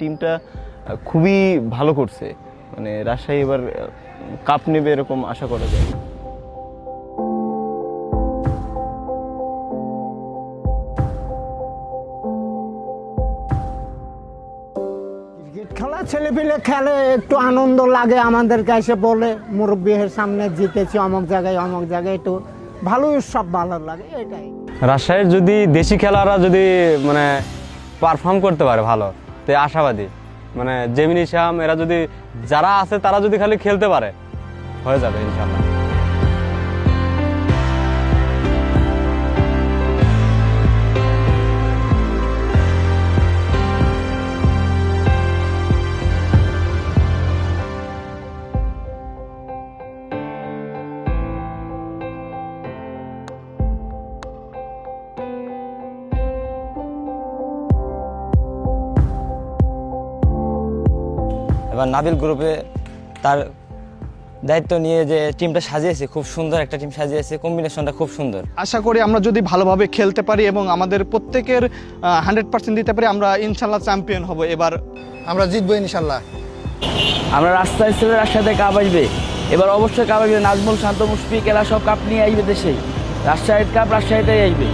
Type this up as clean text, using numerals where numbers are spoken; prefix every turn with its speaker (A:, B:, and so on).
A: টিমটা খুবই ভালো করছে, মানে রাজশাহী এবার কাপ নেবে এরকম আশা করা যায়।
B: ক্রিকেট খেলা ছেলেপিলে খেলে, একটু আনন্দ লাগে আমাদের কাছে, বলে মুরব্বীর সামনে জিতেছি অমুক জায়গায় একটু ভালো উৎসব ভালো লাগে এটাই।
C: রাজশাহীর যদি দেশি খেলোয়াড়রা যদি মানে পারফর্ম করতে পারে ভালো, তো আশাবাদী মানে জেমিনি শাম এরা যদি যারা আছে তারা যদি খালি খেলতে পারে হয়ে যাবে ইনশাআল্লাহ।
D: এবার নাবিল গ্রুপে তার দায়িত্ব নিয়ে যে টিমটা সাজিয়েছে, খুব সুন্দর একটা টিম সাজিয়েছে, কম্বিনেশনটা খুব সুন্দর।
E: আশা করি আমরা যদি ভালোভাবে খেলতে পারি এবং আমাদের প্রত্যেকের 100% দিতে পারি, আমরা ইনশাল্লাহ চ্যাম্পিয়ন হব। এবার
F: আমরা জিতবো ইনশাল্লাহ।
G: আমরা রাস্তায় ছেলে রাজশাহীতে কাপ আসবে, এবার অবশ্যই কাপ আসবে। নাজমুল, শান্ত, মুশফিক এরা সব কাপ নিয়ে আসবে দেশে। রাজশাহীর কাপ রাজশাহীতেই আসবে।